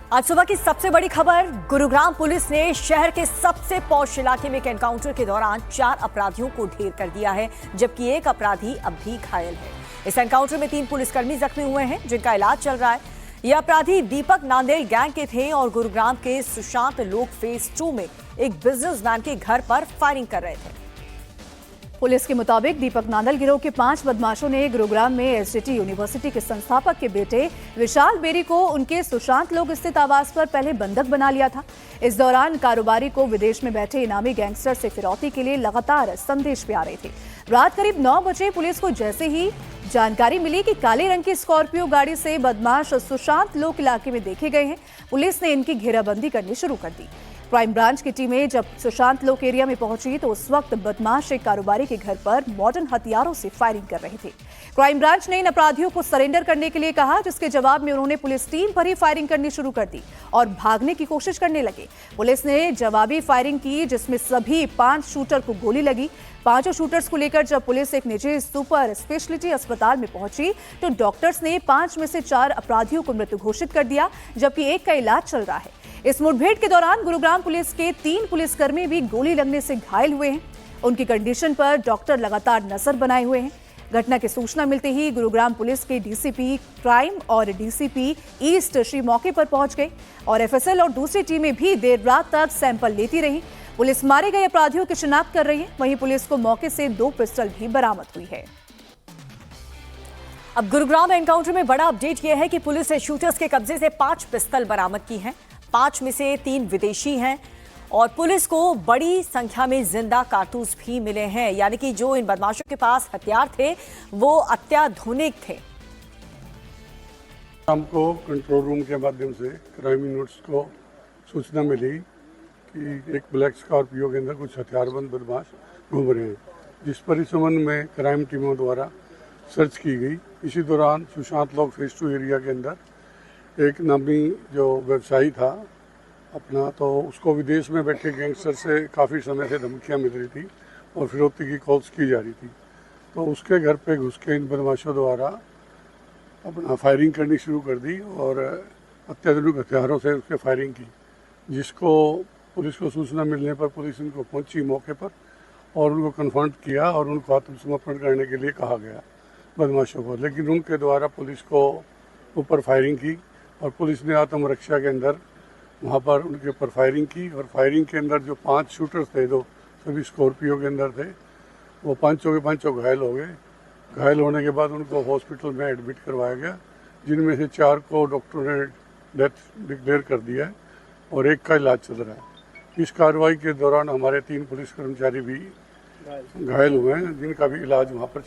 आज सुबह की सबसे बड़ी खबर, गुरुग्राम पुलिस ने शहर के सबसे पॉश इलाके में एक एनकाउंटर के दौरान 4 अपराधियों को ढेर कर दिया है, जबकि एक अपराधी अब भी घायल है। इस एनकाउंटर में 3 पुलिसकर्मी जख्मी हुए हैं, जिनका इलाज चल रहा है। ये अपराधी दीपक नांदेड़ गैंग के थे और गुरुग्राम के सुशांत लोक फेज 2 में एक बिजनेसमैन के घर पर फायरिंग कर रहे थे। पुलिस के मुताबिक दीपक नांदल गिरोह के 5 बदमाशों ने गुरुग्राम में एसडीटी यूनिवर्सिटी के संस्थापक के बेटे विशाल बेरी को उनके सुशांत लोक स्थित आवास पर पहले बंधक बना लिया था। इस दौरान कारोबारी को विदेश में बैठे इनामी गैंगस्टर से फिरौती के लिए लगातार संदेश भी आ रहे थे। रात करीब 9 बजे पुलिस को जैसे ही जानकारी मिली कि काले रंग की स्कॉर्पियो गाड़ी से बदमाश सुशांत लोक इलाके में देखे गए हैं, पुलिस ने इनकी घेराबंदी करनी शुरू कर दी। क्राइम ब्रांच की टीमें जब सुशांत लोक एरिया में पहुंची तो उस वक्त बदमाश एक कारोबारी के घर पर मॉडर्न हथियारों से फायरिंग कर रहे थे। क्राइम ब्रांच ने इन अपराधियों को सरेंडर करने के लिए कहा, जिसके जवाब में उन्होंने पुलिस टीम पर ही फायरिंग करनी शुरू कर दी और भागने की कोशिश करने लगे। पुलिस ने जवाबी फायरिंग की, जिसमें सभी 5 शूटर को गोली लगी। 5 शूटर्स को लेकर जब पुलिस एक निजी सुपर स्पेशलिटी अस्पताल में पहुंची तो डॉक्टर्स ने 5 में से 4 अपराधियों को मृत घोषित कर दिया, जबकि एक का इलाज चल रहा है। इस मुठभेड़ के दौरान गुरुग्राम पुलिस के 3 पुलिसकर्मी भी गोली लगने से घायल हुए हैं। उनकी कंडीशन पर डॉक्टर लगातार नजर बनाए हुए हैं। घटना की सूचना मिलते ही गुरुग्राम पुलिस के डीसीपी क्राइम और डीसीपी ईस्ट श्री मौके पर पहुंच गए और एफएसएल और दूसरी टीमें भी देर रात तक सैंपल लेती रही। पुलिस मारे गए अपराधियों की शिनाख्त कर रही है। वहीं पुलिस को मौके से 2 पिस्टल भी बरामद हुई है। अब गुरुग्राम एनकाउंटर में बड़ा अपडेट यह है कि पुलिस ने शूटर्स के कब्जे से 5 पिस्तल बरामद की हैं। 5 में से 3 विदेशी हैं और पुलिस को बड़ी संख्या में जिंदा कारतूस भी मिले हैं, यानी कि जो इन बदमाशों के पास हथियार थे वो अत्याधुनिक थे। हमको कंट्रोल रूम के माध्यम से क्राइम यूनिट्स को सूचना मिली कि एक ब्लैक स्कॉर्पियो के अंदर कुछ हथियारबंद बदमाश घूम रहे हैं, जिस पर इस संबंध में क्राइम टीमों द्वारा सर्च की गई। इसी दौरान सुशांत लोक फेज 2 एरिया के अंदर एक नामी जो व्यवसायी था अपना, तो उसको विदेश में बैठे गैंगस्टर से काफ़ी समय से धमकियाँ मिल रही थी और फिरौती की कॉल्स की जा रही थी। तो उसके घर पे घुस के इन बदमाशों द्वारा अपना फायरिंग करनी शुरू कर दी और अत्याधुनिक हथियारों से उसके फायरिंग की, जिसको पुलिस को सूचना मिलने पर पुलिस इनको पहुंची मौके पर और उनको कन्फ्रंट किया और उनको आत्मसमर्पण करने के लिए कहा गया बदमाशों को। लेकिन उनके द्वारा पुलिस को ऊपर फायरिंग की और पुलिस ने आत्मरक्षा के अंदर वहाँ पर उनके ऊपर फायरिंग की और फायरिंग के अंदर जो 5 शूटर्स थे, जो सभी स्कॉर्पियो के अंदर थे, वो 5 के 5 घायल हो गए। घायल होने के बाद उनको हॉस्पिटल में एडमिट करवाया गया, जिनमें से 4 को डॉक्टर ने डेथ डिक्लेयर कर दिया है और एक का इलाज चल रहा है। इस कार्रवाई के दौरान हमारे 3 पुलिस कर्मचारी भी घायल हुए हैं, जिनका भी इलाज वहाँ पर।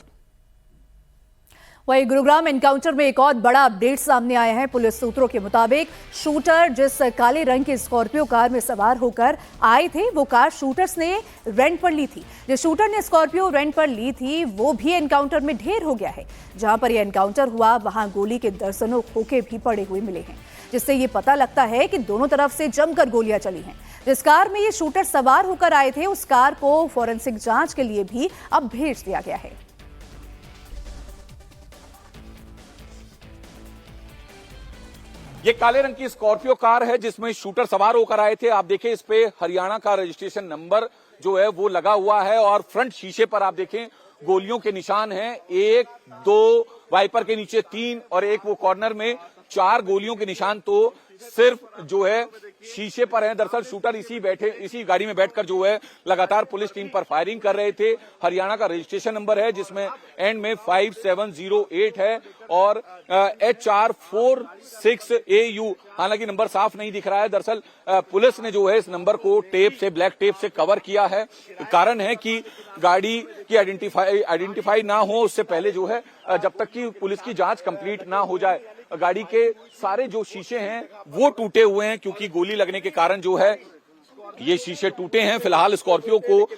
वहीं गुरुग्राम एनकाउंटर में एक और बड़ा अपडेट सामने आया है। पुलिस सूत्रों के मुताबिक शूटर जिस काले रंग की स्कॉर्पियो कार में सवार होकर आए थे, वो कार शूटर्स ने रेंट पर ली थी। जिस शूटर ने स्कॉर्पियो रेंट पर ली थी वो भी एनकाउंटर में ढेर हो गया है। जहां पर यह एनकाउंटर हुआ वहां गोली के दर्जनों खोखे भी पड़े हुए मिले हैं, जिससे ये पता लगता है कि दोनों तरफ से जमकर गोलियां चली हैं। जिस कार में ये शूटर सवार होकर आए थे उस कार को फॉरेंसिक जांच के लिए भी अब भेज दिया गया है। ये काले रंग की स्कॉर्पियो कार है जिसमें शूटर सवार होकर आए थे। आप देखें इस पे हरियाणा का रजिस्ट्रेशन नंबर जो है वो लगा हुआ है और फ्रंट शीशे पर आप देखें गोलियों के निशान हैं। 1, 2, वाइपर के नीचे 3 और एक वो कॉर्नर में 4 गोलियों के निशान तो सिर्फ जो है शीशे पर है। दरअसल शूटर इसी गाड़ी में बैठकर जो है लगातार पुलिस टीम पर फायरिंग कर रहे थे। हरियाणा का रजिस्ट्रेशन नंबर है जिसमें एंड में 5708 है और HR46AU, हालांकि नंबर साफ नहीं दिख रहा है। दरअसल पुलिस ने जो है इस नंबर को ब्लैक टेप से कवर किया है। कारण है कि गाड़ी की आइडेंटिफाई ना हो उससे पहले जो है जब तक कि पुलिस की जांच कंप्लीट ना हो जाए, गाड़ी के सारे जो शीशे हैं वो टूटे हुए हैं, क्योंकि गोली लगने के कारण जो है ये शीशे टूटे हैं। फिलहाल स्कॉर्पियो को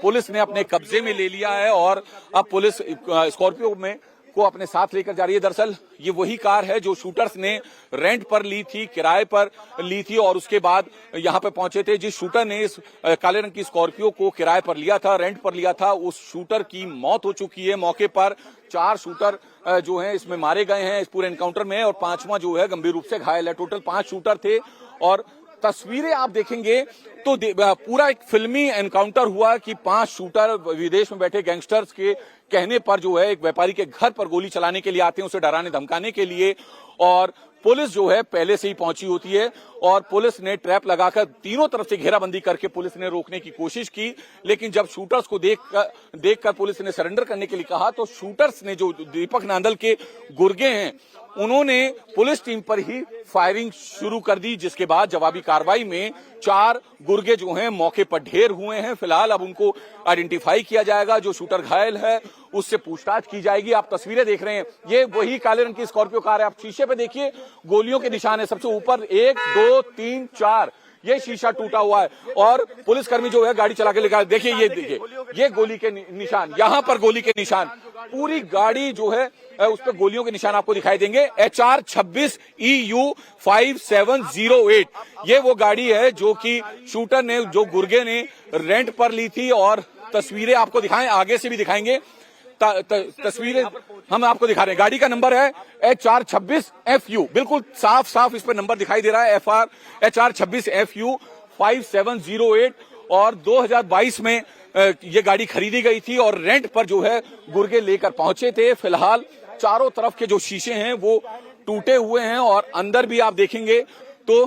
पुलिस ने अपने कब्जे में ले लिया है और अब पुलिस स्कॉर्पियो में को अपने साथ लेकर जा रही है। दरअसल ये वही कार है जो शूटर्स ने रेंट पर ली थी, किराए पर ली थी और उसके बाद यहां पे पहुंचे थे। जिस शूटर ने इस काले रंग की स्कॉर्पियो को किराए पर लिया था, रेंट पर लिया था, उस शूटर की मौत हो चुकी है मौके पर। 4 शूटर जो हैं इसमें मारे गए हैं इस पूरे एनकाउंटर में और 5वां जो है गंभीर रूप से घायल है। टोटल 5 शूटर थे और तस्वीरें आप देखेंगे तो पूरा एक फिल्मी एनकाउंटर हुआ कि 5 शूटर विदेश में बैठे गैंगस्टर्स के कहने पर जो है एक व्यापारी के घर पर गोली चलाने के लिए आते हैं, उसे डराने धमकाने के लिए। और पुलिस जो है पहले से ही पहुंची होती है और पुलिस ने ट्रैप लगाकर तीनों तरफ से घेराबंदी करके पुलिस ने रोकने की कोशिश की। लेकिन जब शूटर्स को देखकर पुलिस ने सरेंडर करने के लिए कहा तो शूटर्स ने, जो दीपक नांदल के गुर्गे हैं, उन्होंने पुलिस टीम पर ही फायरिंग शुरू कर दी, जिसके बाद जवाबी कार्रवाई में 4 गुर्गे जो हैं मौके पर ढेर हुए हैं। फिलहाल अब उनको आइडेंटिफाई किया जाएगा। जो शूटर घायल है उससे पूछताछ की जाएगी। आप तस्वीरें देख रहे हैं, ये वही काले रंग की स्कॉर्पियो कार है। आप शीशे पे देखिए, गोलियों के निशान है सबसे ऊपर, 1 2 3 4 ये शीशा टूटा हुआ है और पुलिसकर्मी जो है गाड़ी चला के लेकर, देखिए ये देखिए ये गोली के निशान, यहां पर गोली के निशान, पूरी गाड़ी जो है उस पर गोलियों के निशान आपको दिखाई देंगे। HR 26 EU 5708 ये वो गाड़ी है जो कि शूटर ने, जो गुर्गे ने रेंट पर ली थी। और तस्वीरें आपको दिखाएं, आगे से भी दिखाएंगे तस्वीरें हम आपको दिखा रहे हैं। गाड़ी का नंबर है HR 26 FU, बिल्कुल साफ साफ इस पर नंबर दिखाई दे रहा है, HR 26 FU 5708। और 2022 में ये गाड़ी खरीदी गई थी और रेंट पर जो है गुर्गे लेकर पहुंचे थे। फिलहाल चारों तरफ के जो शीशे हैं वो टूटे हुए हैं और अंदर भी आप देखेंगे तो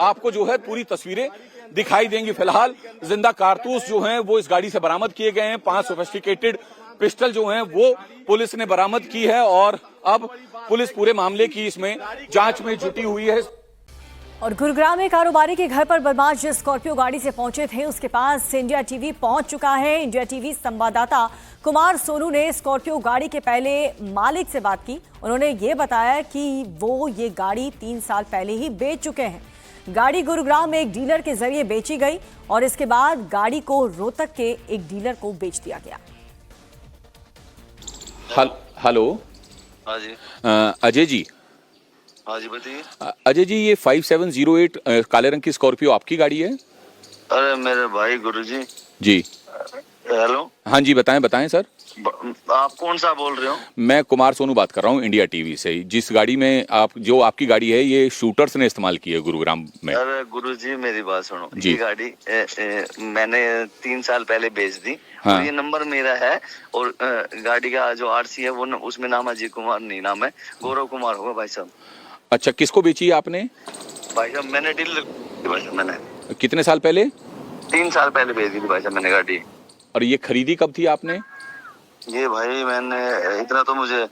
आपको जो है पूरी तस्वीरें दिखाई देंगी। फिलहाल जिंदा कारतूस जो हैं वो इस गाड़ी से बरामद किए गए हैं। 5 सोफिस्टिकेटेड पिस्टल जो हैं वो पुलिस ने बरामद की है और अब पुलिस पूरे मामले की इसमें जांच में जुटी हुई है। और गुरुग्राम में कारोबारी के घर पर बदमाश जिस स्कॉर्पियो गाड़ी से पहुंचे थे उसके पास इंडिया टीवी पहुंच चुका है। इंडिया टीवी संवाददाता कुमार सोनू ने स्कॉर्पियो गाड़ी के पहले मालिक से बात की। उन्होंने ये बताया कि वो ये गाड़ी 3 साल पहले ही बेच चुके हैं। गाड़ी गुरुग्राम में एक डीलर के जरिए बेची गई और इसके बाद गाड़ी को रोहतक के एक डीलर को बेच दिया गया। हेलो, हाँ जी। अजय जी। हाँ जी बताइए। अजय जी, ये 5708 काले रंग की स्कॉर्पियो आपकी गाड़ी है? अरे मेरे भाई गुरुजी। जी। हेलो। हाँ जी, बताएं सर। आप कौन सा बोल रहे हो? मैं कुमार सोनू बात कर रहा हूँ इंडिया टीवी से। जिस गाड़ी में जो आपकी गाड़ी है ये शूटर्स ने इस्तेमाल की है गुरुग्राम में। अरे गुरुजी मेरी बात सुनो, जी। ये गाड़ी मैंने 3 साल पहले बेच दी। हाँ। और ये नंबर मेरा है और गाड़ी का जो RC है वो उसमें नाम अजय कुमार नहीं, नाम है गौरव कुमार होगा भाई साहब। अच्छा, किसको बेची है आपने? भाई साहब मैंने डीलर भाई साहब मैंने कितने साल पहले? 3 साल पहले बेच दी थी भाई साहब मैंने गाड़ी। और ये खरीदी कब थी आपने? ये भाई मैंने इतना तो मुझे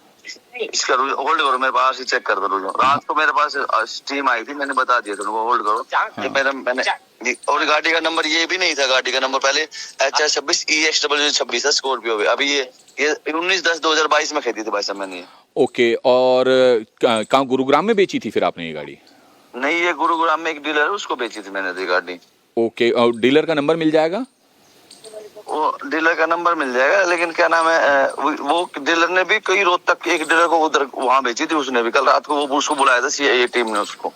इसका होल्ड करो, मेरे पास ही चेक कर दो। रात को मेरे पास स्ट्रीम आई थी, मैंने बता दिया तुमको, होल्ड करो। हाँ। मैंने और गाड़ी का नंबर ये भी नहीं था, गाड़ी का नंबर पहले HR 26 EXW26 है स्कॉर्पियो। अभी ये 19/10/2022 में खरीदी थी भाई साहब मैंने। ओके, और कहाँ गुरुग्राम में बेची थी फिर आपने ये गाड़ी? नहीं, ये गुरुग्राम में एक डीलर है उसको बेची थी मैंने गाड़ी। ओके, और डीलर का नंबर मिल जाएगा? वो डीलर का नंबर मिल जाएगा, लेकिन क्या नाम है वो डीलर ने भी कई रोहतक एक डीलर को उधर वहां बेची थी उसने भी। कल रात को वो उसको बुलाया था CIA टीम ने उसको।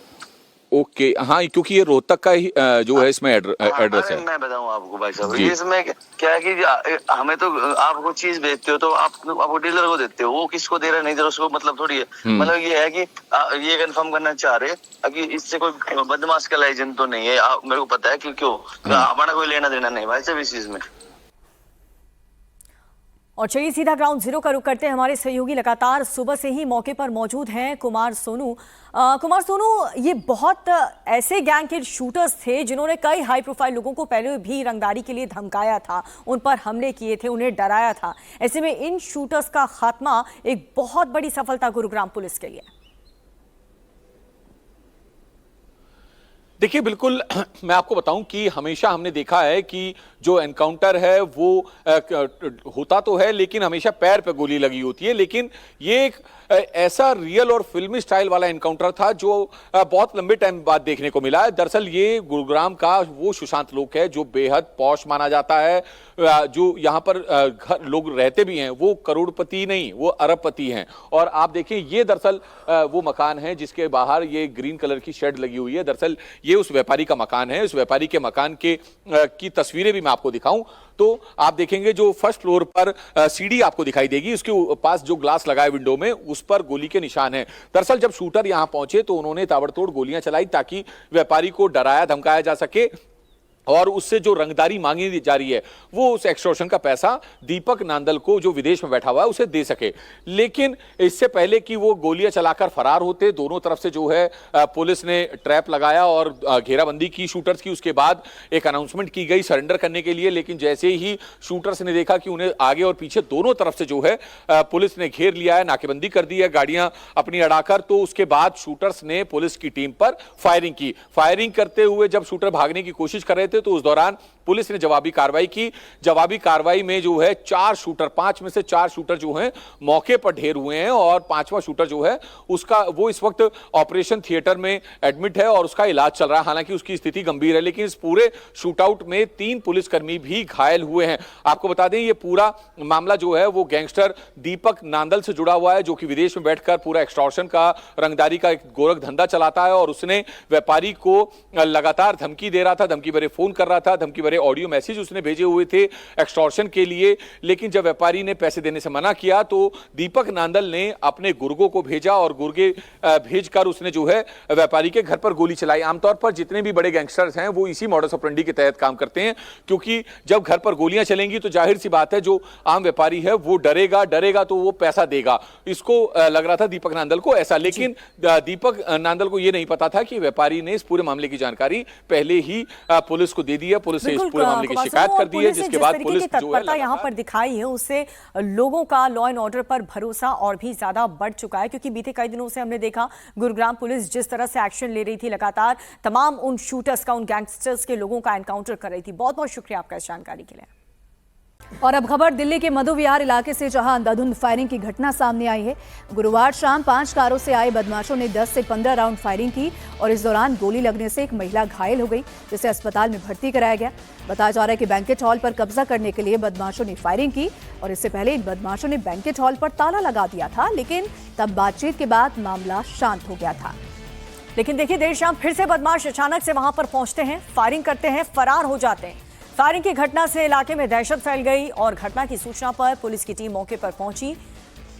ओके, हाँ, क्योंकि ये रोहतक का ही जो है इसमें एड्रेस है। मैं बताऊं आपको भाई साहब, इसमें क्या है कि हमें तो आपको चीज बेचते हो तो आपको डीलर को देते हो, वो किसको दे रहा नहीं दे रहा उसको मतलब थोड़ी है। मतलब ये है कि ये कंफर्म करना चाह रहे कि इससे कोई बदमाश का एजेंट तो नहीं है। मेरे को पता है कि क्यों हमारा कोई लेना देना नहीं भाई साहब इस चीज में। और चलिए सीधा ग्राउंड जीरो का रुख करते हैं। हमारे सहयोगी लगातार सुबह से ही मौके पर मौजूद हैं, कुमार सोनू। कुमार सोनू, ये बहुत ऐसे गैंग के शूटर्स थे जिन्होंने कई हाई प्रोफाइल लोगों को पहले भी रंगदारी के लिए धमकाया था, उन पर हमले किए थे, उन्हें डराया था। ऐसे में इन शूटर्स का खात्मा एक बहुत बड़ी सफलता गुरुग्राम पुलिस के लिए। देखिए बिल्कुल मैं आपको बताऊं कि हमेशा हमने देखा है कि जो एनकाउंटर है वो होता तो है, लेकिन हमेशा पैर पे गोली लगी होती है। लेकिन ये एक ऐसा रियल और फिल्मी स्टाइल वाला एनकाउंटर था जो बहुत लंबे टाइम बाद देखने को मिला है। दरअसल ये गुरुग्राम का वो सुशांत लोक है जो बेहद पॉश माना जाता है। जो यहाँ पर घर लोग रहते भी हैं वो करोड़पति नहीं, वो अरबपति हैं। और आप देखें ये दरअसल वो मकान है जिसके बाहर ये ग्रीन कलर की शेड लगी हुई है। दरअसल ये उस व्यापारी का मकान है। उस व्यापारी के मकान की तस्वीरें भी मैं आपको दिखाऊं तो आप देखेंगे जो फर्स्ट फ्लोर पर सीढ़ी आपको दिखाई देगी, उसके पास जो ग्लास लगा है विंडो में उस पर गोली के निशान हैं। दरअसल जब शूटर यहां पहुंचे तो उन्होंने ताबड़तोड़ गोलियां चलाई ताकि व्यापारी को डराया धमकाया जा सके और उससे जो रंगदारी मांगी जा रही है वो उस एक्सटॉर्शन का पैसा दीपक नांदल को जो विदेश में बैठा हुआ है उसे दे सके। लेकिन इससे पहले कि वो गोलियां चलाकर फरार होते, दोनों तरफ से जो है पुलिस ने ट्रैप लगाया और घेराबंदी की शूटर्स की। उसके बाद एक अनाउंसमेंट की गई सरेंडर करने के लिए, लेकिन जैसे ही शूटर्स ने देखा कि उन्हें आगे और पीछे दोनों तरफ से जो है पुलिस ने घेर लिया है, नाकेबंदी कर दी है गाड़ियां अपनी अड़ाकर, तो उसके बाद शूटर्स ने पुलिस की टीम पर फायरिंग की। फायरिंग करते हुए जब शूटर भागने की कोशिश कर रहे थे तो उस दौरान पुलिस ने जवाबी कार्रवाई की। जवाबी कार्रवाई में जो है 4 शूटर, 5 में से 4 शूटर जो हैं मौके पर ढेर हुए हैं और 5वां शूटर जो है उसका वो इस वक्त ऑपरेशन थिएटर में एडमिट है और उसका इलाज चल रहा है। हालांकि उसकी स्थिति गंभीर है, लेकिन इस पूरे शूटआउट में 3 पुलिसकर्मी भी घायल हुए हैं। आपको बता दें ये पूरा मामला जो है वो गैंगस्टर दीपक नांदल से जुड़ा हुआ है जो कि विदेश में बैठकर पूरा एक्सटॉर्शन का, रंगदारी का एक गोरख धंधा चलाता है और उसने व्यापारी को लगातार धमकी दे रहा था, धमकी भरे फोन कर रहा था, धमकी भरे ऑडियो मैसेज उसने भेजे हुए थे एक्सटॉर्शन के लिए। लेकिन जब व्यापारी ने पैसे देने से मना किया तो दीपक नांदल ने अपने गुर्गों को भेजा और गुर्गे भेजकर उसने जो है व्यापारी के घर पर गोली चलाई। आमतौर पर जितने भी बड़े गैंगस्टर्स हैं वो इसी मॉडस ऑपरेंडी के तहत काम करते हैं, क्योंकि जब घर पर गोलियां चलेंगी तो जाहिर सी बात है जो आम व्यापारी है वो डरेगा तो वो पैसा देगा। इसको लग रहा था दीपक नांदल को ऐसा, लेकिन दीपक नांदल को यह नहीं पता था कि व्यापारी ने इस पूरे मामले की जानकारी पहले ही पुलिस को दे दी है। पुलिस ने इस पूरे मामले की शिकायत कर दी है, जिसके बाद पुलिस जो है यहाँ पर दिखाई है उससे लोगों का लॉ एंड ऑर्डर पर भरोसा और भी ज्यादा बढ़ चुका है। क्योंकि बीते कई दिनों से हमने देखा गुरुग्राम पुलिस जिस तरह से एक्शन ले रही थी, लगातार तमाम उन शूटर्स का, उन गैंगस्टर्स के लोगों का एनकाउंटर कर रही थी। बहुत बहुत शुक्रिया आपका इस जानकारी के लिए। और अब खबर दिल्ली के मधु विहार इलाके से, जहां अंधाधुंध फायरिंग की घटना सामने आई है। गुरुवार शाम 5 कारों से आए बदमाशों ने 10 से 15 राउंड फायरिंग की और इस दौरान गोली लगने से एक महिला घायल हो गई, जिसे अस्पताल में भर्ती कराया गया। बताया जा रहा है कि बैंकेट हॉल पर कब्जा करने के लिए बदमाशों ने फायरिंग की और इससे पहले इन बदमाशों ने बैंकेट हॉल पर ताला लगा दिया था, लेकिन तब बातचीत के बाद मामला शांत हो गया था। लेकिन देखिए देर शाम फिर से बदमाश अचानक से वहां पर पहुंचते हैं, फायरिंग करते हैं, फरार हो जाते हैं। फायरिंग की घटना से इलाके में दहशत फैल गई और घटना की सूचना पर पुलिस की टीम मौके पर पहुंची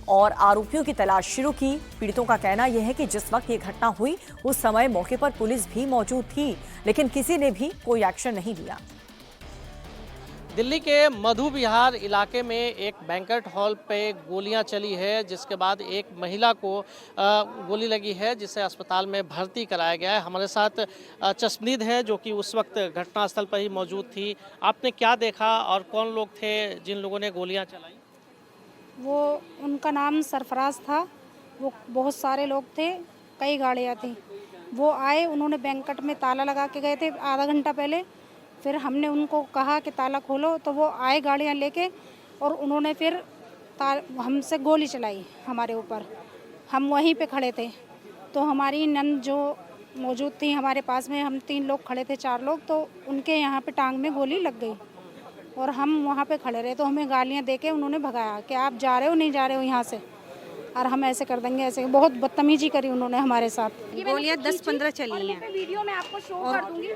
और आरोपियों की तलाश शुरू की। पीड़ितों का कहना यह है कि जिस वक्त ये घटना हुई उस समय मौके पर पुलिस भी मौजूद थी, लेकिन किसी ने भी कोई एक्शन नहीं लिया। दिल्ली के मधु विहार इलाके में एक बैंकेट हॉल पे गोलियां चली है, जिसके बाद एक महिला को गोली लगी है, जिसे अस्पताल में भर्ती कराया गया है। हमारे साथ चश्मदीद हैं जो कि उस वक्त घटनास्थल पर ही मौजूद थी। आपने क्या देखा और कौन लोग थे जिन लोगों ने गोलियां चलाई? वो उनका नाम सरफराज था। वो बहुत सारे लोग थे, कई गाड़ियाँ थी। वो आए, उन्होंने बैंकेट में ताला लगा के गए थे आधा घंटा पहले। फिर हमने उनको कहा कि ताला खोलो, तो वो आए गाड़ियाँ लेके और उन्होंने फिर हमसे गोली चलाई हमारे ऊपर। हम वहीं पे खड़े थे तो हमारी नंद जो मौजूद थी हमारे पास में, हम 3 लोग खड़े थे, 4 लोग, तो उनके यहाँ पे टांग में गोली लग गई और हम वहाँ पे खड़े रहे। तो हमें गालियाँ देके उन्होंने भगाया कि आप जा रहे हो, नहीं जा रहे हो यहाँ से, और हम ऐसे कर देंगे, ऐसे। बहुत बदतमीजी करी उन्होंने हमारे साथ। गोलियां 10-15 चली हैं वीडियो में आपको शो और कर दूंगी।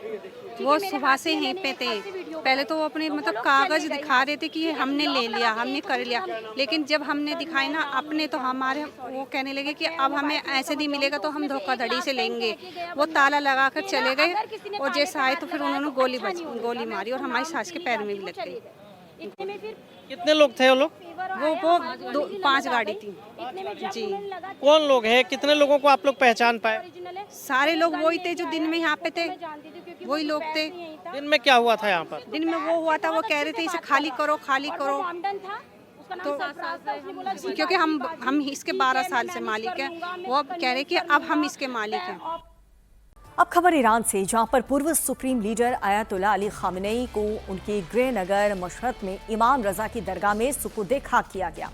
वो सुबह से यहीं पे थे। पहले तो वो अपने मतलब कागज दिखा रहे थे कि ये हमने ले लिया, हमने कर लिया, लेकिन जब हमने दिखाए ना अपने, तो हमारे वो कहने लगे कि अब हमें ऐसे नहीं मिलेगा तो हम धोखाधड़ी से लेंगे। वो ताला लगा कर चले गए और जैसे आए तो फिर उन्होंने गोली मारी और हमारी सास के पैर में भी लग गई। कितने लोग थे वो लोग? वो 5 गाड़ी थी जी। कौन लोग हैं? कितने लोगों को आप लोग पहचान पाए? सारे लोग वही थे जो दिन में यहाँ पे थे, वही लोग थे। दिन में क्या हुआ था यहाँ पर? दिन में वो हुआ था, वो कह रहे थे इसे खाली करो, खाली करो। तो क्योंकि हम इसके 12 साल से मालिक हैं, वो अब कह रहे कि अब हम इसके मालिक हैं। अब खबर ईरान से, जहां पर पूर्व supreme leader ayatollah Ali Khamenei को उनके गृहनगर मशहद में इमाम रजा की दरगाह में सुपुर्दे खाक किया गया।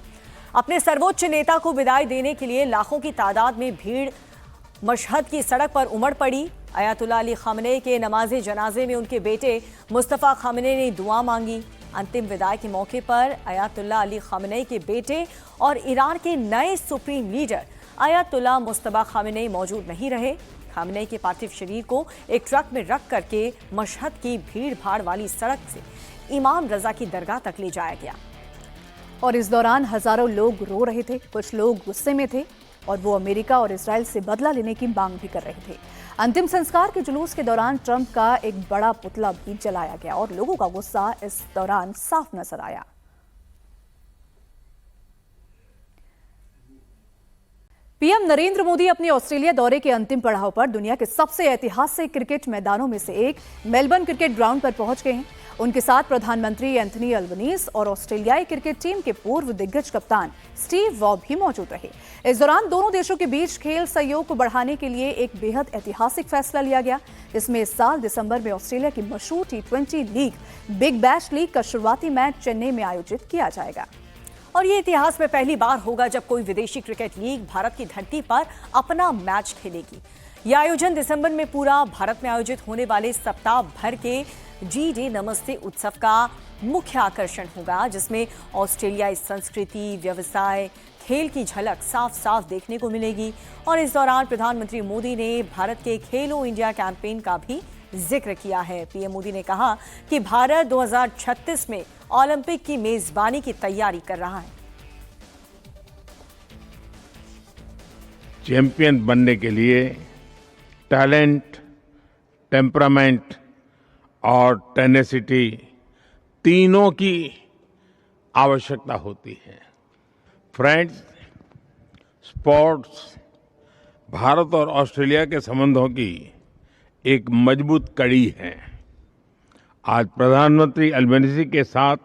अपने सर्वोच्च नेता को विदाई देने के लिए लाखों की तादाद में भीड़ मशहद की सड़क पर उमड़ पड़ी। आयतुल्ला अली खामेनी के नमाजे जनाजे में उनके बेटे मुस्तफ़ा खामेनी ने दुआ मांगी। अंतिम विदाई के मौके पर आयतुल्ला अली खामेनी के बेटे और ईरान के नए supreme leader ayatollah Mustafa Khamenei मौजूद नहीं रहे। खामेनी के पार्थिव शरीर को एक ट्रक में रख करके मशहद की भीड़ भाड़ वाली सड़क से इमाम रजा की दरगाह तक ले जाया गया। और इस दौरान हजारों लोग रो रहे थे, कुछ लोग गुस्से में थे और वो अमेरिका और इजराइल से बदला लेने की मांग भी कर रहे थे। अंतिम संस्कार के जुलूस के दौरान ट्रंप का एक बड़ा पुतला भी जलाया गया और लोगों का गुस्सा इस दौरान साफ नजर आया। पीएम नरेंद्र मोदी अपने ऑस्ट्रेलिया दौरे के अंतिम पड़ाव पर दुनिया के सबसे ऐतिहासिक क्रिकेट मैदानों में से एक मेलबर्न क्रिकेट ग्राउंड पर पहुंच गए हैं। उनके साथ प्रधानमंत्री एंथनी अल्बनीज और ऑस्ट्रेलियाई क्रिकेट टीम के पूर्व दिग्गज कप्तान स्टीव वॉ भी मौजूद रहे। इस दौरान दोनों देशों के बीच खेल सहयोग को बढ़ाने के लिए एक बेहद ऐतिहासिक फैसला लिया गया, जिसमें इस साल दिसंबर में ऑस्ट्रेलिया की मशहूर T20 league big bash league का शुरुआती मैच चेन्नई में आयोजित किया जाएगा। और ये इतिहास में पहली बार होगा जब कोई विदेशी क्रिकेट लीग भारत की धरती पर अपना मैच खेलेगी। यह आयोजन दिसंबर में पूरा भारत में आयोजित होने वाले सप्ताह भर के जी-डे नमस्ते उत्सव का मुख्य आकर्षण होगा, जिसमें ऑस्ट्रेलियाई संस्कृति, व्यवसाय, खेल की झलक साफ साफ देखने को मिलेगी। और इस दौरान प्रधानमंत्री मोदी ने भारत के खेलो इंडिया कैंपेन का भी जिक्र किया है। पीएम मोदी ने कहा कि भारत 2036 में ओलंपिक की मेजबानी की तैयारी कर रहा है। चैंपियन बनने के लिए टैलेंट, टेम्परामेंट और टेनेसिटी तीनों की आवश्यकता होती है। फ्रेंड्स, स्पोर्ट्स भारत और ऑस्ट्रेलिया के संबंधों की एक मजबूत कड़ी है। आज प्रधानमंत्री अल्बनीज़ी के साथ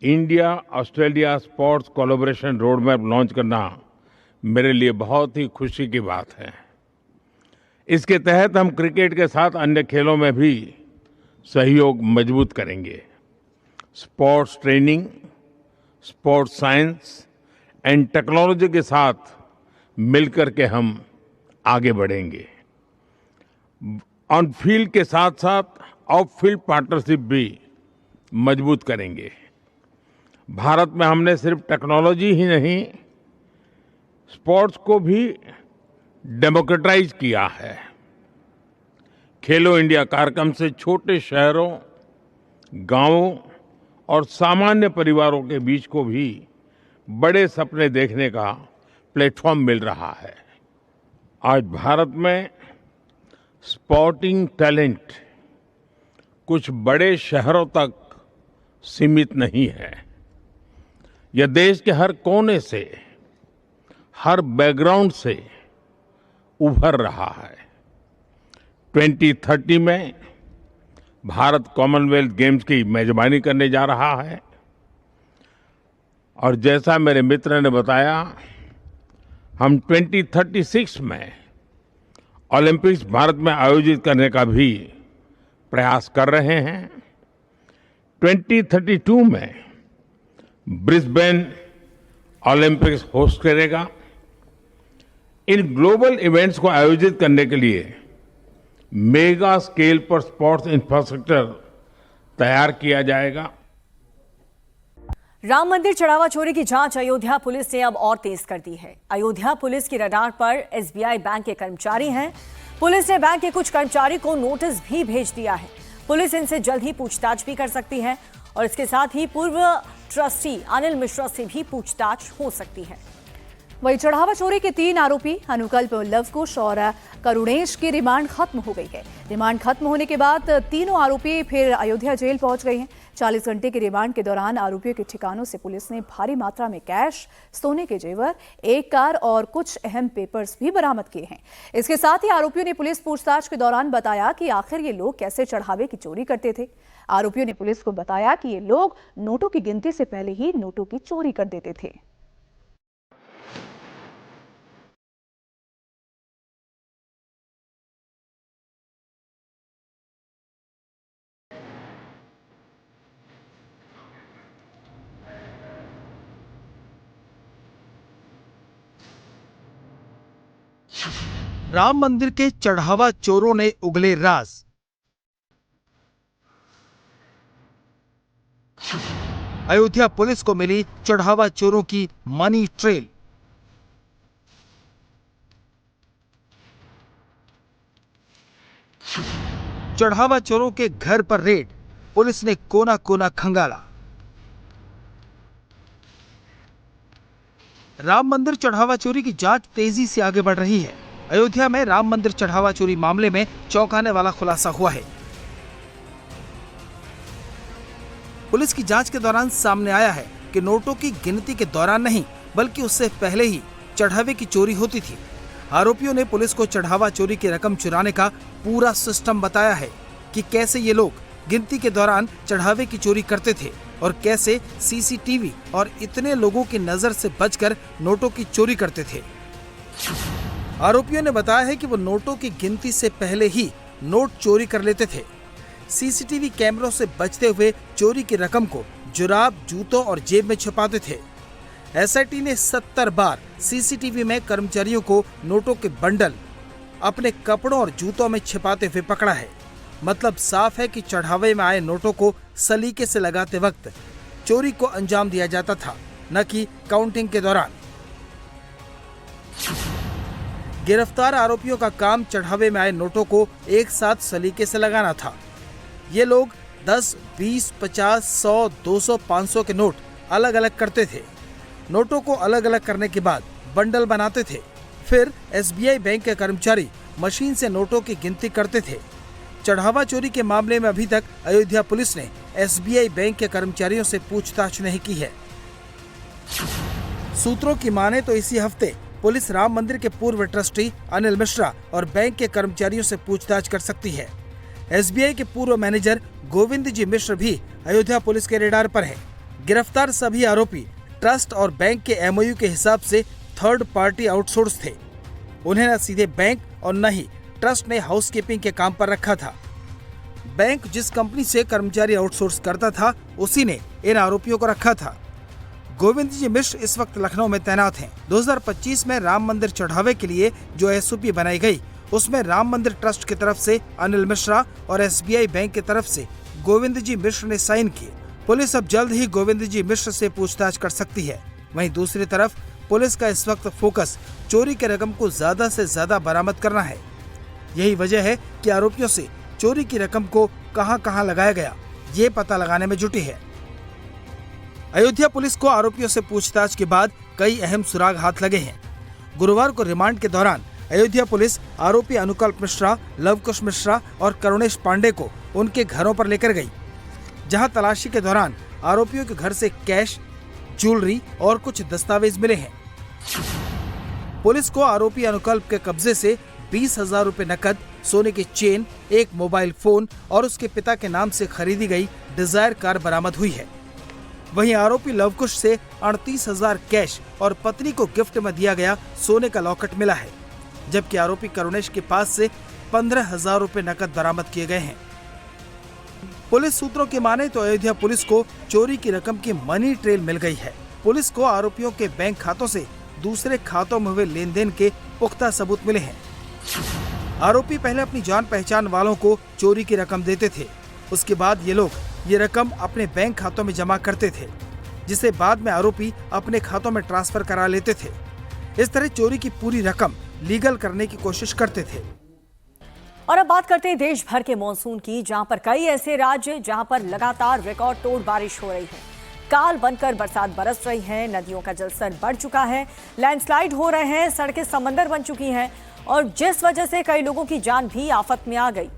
India Australia sports collaboration road map launch करना मेरे लिए बहुत ही खुशी की बात है। इसके तहत हम क्रिकेट के साथ अन्य खेलों में भी सहयोग मजबूत करेंगे। Sports training, sports science and technology के साथ मिलकर के हम आगे बढ़ेंगे। ऑन फील्ड के साथ साथ ऑफ फील्ड पार्टनरशिप भी मजबूत करेंगे। भारत में हमने सिर्फ टेक्नोलॉजी ही नहीं, स्पोर्ट्स को भी डेमोक्रेटाइज किया है। खेलो इंडिया कार्यक्रम से छोटे शहरों, गांवों और सामान्य परिवारों के बीच को भी बड़े सपने देखने का प्लेटफॉर्म मिल रहा है। आज भारत में स्पोर्टिंग टैलेंट कुछ बड़े शहरों तक सीमित नहीं है। यह देश के हर कोने से, हर बैकग्राउंड से उभर रहा है। 2030 में भारत कॉमनवेल्थ गेम्स की मेजबानी करने जा रहा है और जैसा मेरे मित्र ने बताया, हम 2036 में ओलंपिक्स भारत में आयोजित करने का भी प्रयास कर रहे हैं। 2032 में ब्रिस्बेन ओलंपिक्स होस्ट करेगा। इन ग्लोबल इवेंट्स को आयोजित करने के लिए मेगा स्केल पर स्पोर्ट्स इंफ्रास्ट्रक्चर तैयार किया जाएगा। राम मंदिर चढ़ावा चोरी की जांच अयोध्या पुलिस ने अब और तेज कर दी है। अयोध्या पुलिस की रडार पर एसबीआई बैंक के कर्मचारी हैं। पुलिस ने बैंक के कुछ कर्मचारी को नोटिस भी भेज दिया है। पुलिस इनसे जल्द ही पूछताछ भी कर सकती है और इसके साथ ही पूर्व ट्रस्टी अनिल मिश्रा से भी पूछताछ हो सकती है। वही चढ़ावा चोरी के 3 आरोपी अनुकल्प लवकुश और करुणेश की रिमांड खत्म हो गई है। रिमांड खत्म होने के बाद तीनों आरोपी फिर अयोध्या जेल पहुंच गए हैं। 40 घंटे के रिमांड के दौरान आरोपियों के ठिकानों से पुलिस ने भारी मात्रा में कैश, सोने के जेवर, एक कार और कुछ अहम पेपर्स भी बरामद किए हैं। इसके साथ ही आरोपियों ने पुलिस पूछताछ के दौरान बताया कि आखिर ये लोग कैसे चढ़ावे की चोरी करते थे। आरोपियों ने पुलिस को बताया कि ये लोग नोटों की गिनती से पहले ही नोटों की चोरी कर देते थे। राम मंदिर के चढ़ावा चोरों ने उगले राज। अयोध्या पुलिस को मिली चढ़ावा चोरों की मनी ट्रेल। चढ़ावा चोरों के घर पर रेड, पुलिस ने कोना कोना खंगाला। राम मंदिर चढ़ावा चोरी की जांच तेजी से आगे बढ़ रही है। अयोध्या में राम मंदिर चढ़ावा चोरी मामले में चौंकाने वाला खुलासा हुआ है। पुलिस की जांच के दौरान सामने आया है कि नोटों की गिनती के दौरान नहीं बल्कि उससे पहले ही चढ़ावे की चोरी होती थी। आरोपियों ने पुलिस को चढ़ावा चोरी की रकम चुराने का पूरा सिस्टम बताया है कि कैसे ये लोग गिनती के दौरान चढ़ावे की चोरी करते थे और कैसे सीसीटीवी और इतने लोगों की नजर से बचकर नोटों की चोरी करते थे। आरोपियों ने बताया है कि वो नोटों की गिनती से पहले ही नोट चोरी कर लेते थे। सीसीटीवी कैमरों से बचते हुए चोरी की रकम को जुराब, जूतों और जेब में छुपाते थे। एसआईटी ने 70 बार सीसीटीवी में कर्मचारियों को नोटों के बंडल अपने कपड़ों और जूतों में छिपाते हुए पकड़ा है। मतलब साफ है कि चढ़ावे में आए नोटों को सलीके से लगाते वक्त चोरी को अंजाम दिया जाता था, न कि काउंटिंग के दौरान। गिरफ्तार आरोपियों का काम चढ़ावे में आए नोटों को एक साथ सलीके से लगाना था। ये लोग 10, 20, 50, 100, 200, 500 के नोट अलग अलग करते थे। नोटों को अलग अलग करने के बाद बंडल बनाते थे। फिर एसबीआई बैंक के कर्मचारी मशीन से नोटों की गिनती करते थे। चढ़ावा चोरी के मामले में अभी तक अयोध्या पुलिस ने एसबीआई बैंक के कर्मचारियों से पूछताछ नहीं की है। सूत्रों की माने तो इसी हफ्ते पुलिस राम मंदिर के पूर्व ट्रस्टी अनिल मिश्रा और बैंक के कर्मचारियों से पूछताछ कर सकती है। एसबीआई के पूर्व मैनेजर गोविंद जी मिश्र भी अयोध्या पुलिस के रेडार पर है। गिरफ्तार सभी आरोपी ट्रस्ट और बैंक के एमओयू के हिसाब से थर्ड पार्टी आउटसोर्स थे। उन्हें न सीधे बैंक और न ही ट्रस्ट ने हाउसकीपिंग के काम पर रखा था। बैंक जिस कंपनी से कर्मचारी आउटसोर्स करता था उसी ने इन आरोपियों को रखा था। गोविंद जी मिश्र इस वक्त लखनऊ में तैनात हैं। 2025 में राम मंदिर चढ़ावे के लिए जो एसओपी बनाई गई उसमें राम मंदिर ट्रस्ट की तरफ से अनिल मिश्रा और एसबीआई बैंक की तरफ से गोविंद जी मिश्र ने साइन किए। पुलिस अब जल्द ही गोविंद जी मिश्र से पूछताछ कर सकती है। वहीं दूसरी तरफ पुलिस का इस वक्त फोकस चोरी की रकम को ज्यादा से ज्यादा बरामद करना है। यही वजह है कि आरोपियों से चोरी की रकम को कहां-कहां लगाया गया, ये पता लगाने में जुटी है। अयोध्या पुलिस को आरोपियों से पूछताछ के बाद कई अहम सुराग हाथ लगे हैं। गुरुवार को रिमांड के दौरान अयोध्या पुलिस आरोपी अनुकल्प मिश्रा, लवकुश मिश्रा और करुणेश पांडे को उनके घरों पर लेकर गई, जहां तलाशी के दौरान आरोपियों के घर से कैश, ज्वेलरी और कुछ दस्तावेज मिले हैं। पुलिस को आरोपी अनुकल्प के कब्जे से 20,000 रुपए नकद, सोने की चेन, एक मोबाइल फोन और उसके पिता के नाम से खरीदी गई डिजायर कार बरामद हुई है। वहीं आरोपी लवकुश से 38,000 कैश और पत्नी को गिफ्ट में दिया गया सोने का लॉकेट मिला है, जबकि आरोपी करुणेश के पास से 15,000 रुपए नकद बरामद किए गए हैं। पुलिस सूत्रों की माने तो अयोध्या पुलिस को चोरी की रकम की मनी ट्रेल मिल गई है। पुलिस को आरोपियों के बैंक खातों से दूसरे खातों में हुए लेन देन के पुख्ता सबूत मिले हैं। आरोपी पहले अपनी जान पहचान वालों को चोरी की रकम देते थे, उसके बाद ये लोग ये रकम अपने बैंक खातों में जमा करते थे, जिसे बाद में आरोपी अपने खातों में ट्रांसफर करा लेते थे। इस तरह चोरी की पूरी रकम लीगल करने की कोशिश करते थे। और अब बात करते हैं देश भर के मॉनसून की, जहां पर कई ऐसे राज्य जहां पर लगातार रिकॉर्ड तोड़ बारिश हो रही है। काल बनकर बरसात बरस रही है, नदियों का जलस्तर बढ़ चुका है, लैंडस्लाइड हो रहे हैं, सड़कें समंदर बन चुकी हैं और जिस वजह से कई लोगों की जान भी आफत में आ गई।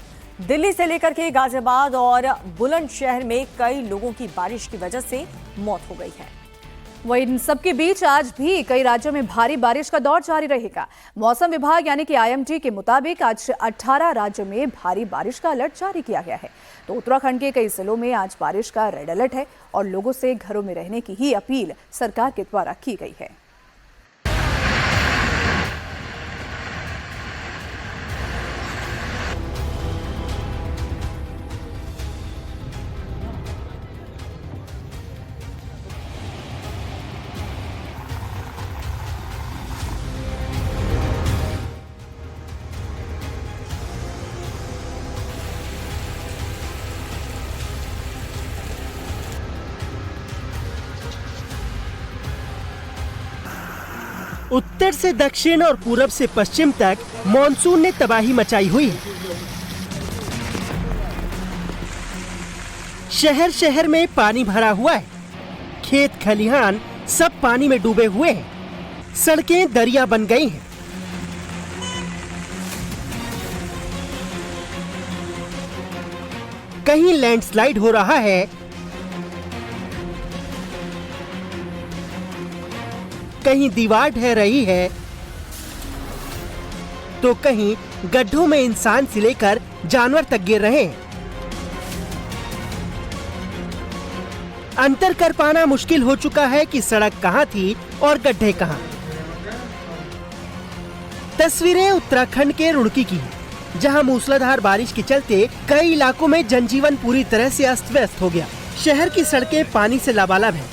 दिल्ली से लेकर के गाजियाबाद और बुलंदशहर में कई लोगों की बारिश की वजह से मौत हो गई है। वहीं इन सबके बीच आज भी कई राज्यों में भारी बारिश का दौर जारी रहेगा। मौसम विभाग यानी कि आईएमडी के मुताबिक आज 18 राज्यों में भारी बारिश का अलर्ट जारी किया गया है। तो उत्तराखंड के कई जिलों में आज बारिश का रेड अलर्ट है और लोगों से घरों में रहने की ही अपील सरकार के द्वारा की गई है। उत्तर से दक्षिण और पूरब से पश्चिम तक मॉनसून ने तबाही मचाई हुई है। शहर शहर में पानी भरा हुआ है। खेत खलिहान सब पानी में डूबे हुए हैं। सड़कें दरिया बन गई हैं। कहीं लैंडस्लाइड हो रहा है, कहीं दीवार ढह रही है, तो कहीं गड्ढों में इंसान से लेकर जानवर तक गिर रहे हैं। अंतर कर पाना मुश्किल हो चुका है कि सड़क कहां थी और गड्ढे कहां। तस्वीरें उत्तराखंड के रुड़की की हैं, जहां मूसलाधार बारिश के चलते कई इलाकों में जनजीवन पूरी तरह से अस्त व्यस्त हो गया। शहर की सड़कें पानी से लबालब हैं।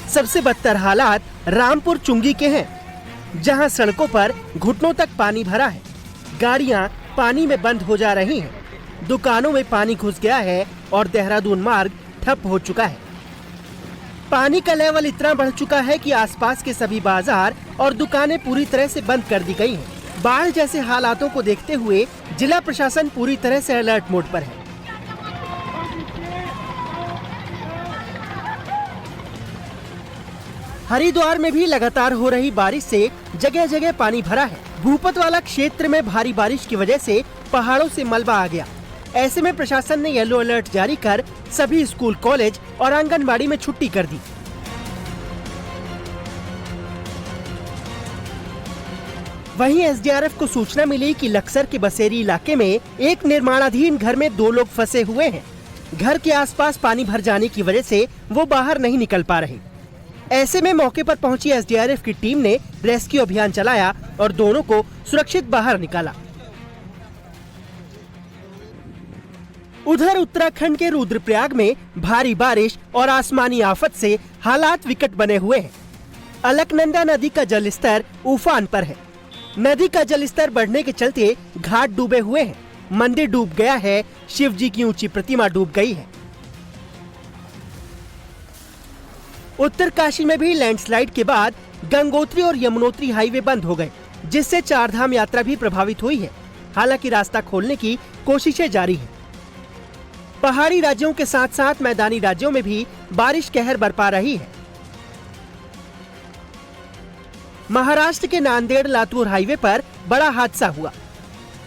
सबसे बदतर हालात रामपुर चुंगी के हैं, जहां सड़कों पर घुटनों तक पानी भरा है। गाड़ियां पानी में बंद हो जा रही हैं। दुकानों में पानी घुस गया है और देहरादून मार्ग ठप हो चुका है। पानी का लेवल इतना बढ़ चुका है कि आसपास के सभी बाजार और दुकानें पूरी तरह से बंद कर दी गई हैं। बाढ़ जैसे हालातों को देखते हुए जिला प्रशासन पूरी तरह से अलर्ट मोड पर है। हरिद्वार में भी लगातार हो रही बारिश से जगह जगह पानी भरा है। भूपत वाला क्षेत्र में भारी बारिश की वजह से पहाड़ों से मलबा आ गया। ऐसे में प्रशासन ने येलो अलर्ट जारी कर सभी स्कूल, कॉलेज और आंगनबाड़ी में छुट्टी कर दी। वहीं एसडीआरएफ को सूचना मिली कि लक्सर के बसेरी इलाके में एक निर्माणाधीन घर में 2 लोग फंसे हुए हैं। घर के आसपास पानी भर जाने की वजह से वो बाहर नहीं निकल पा रहे। ऐसे में मौके पर पहुंची एसडीआरएफ की टीम ने रेस्क्यू अभियान चलाया और दोनों को सुरक्षित बाहर निकाला। उधर उत्तराखंड के रुद्रप्रयाग में भारी बारिश और आसमानी आफत से हालात विकट बने हुए हैं। अलकनंदा नदी का जलस्तर उफान पर है। नदी का जलस्तर बढ़ने के चलते घाट डूबे हुए हैं। मंदिर डूब गया है। शिव जी की ऊंची प्रतिमा डूब गई है। उत्तरकाशी में भी लैंडस्लाइड के बाद गंगोत्री और यमुनोत्री हाईवे बंद हो गए, जिससे चारधाम यात्रा भी प्रभावित हुई है। हालांकि रास्ता खोलने की कोशिशें जारी हैं। पहाड़ी राज्यों के साथ साथ मैदानी राज्यों में भी बारिश कहर बरपा रही है। महाराष्ट्र के नांदेड़ लातूर हाईवे पर बड़ा हादसा हुआ।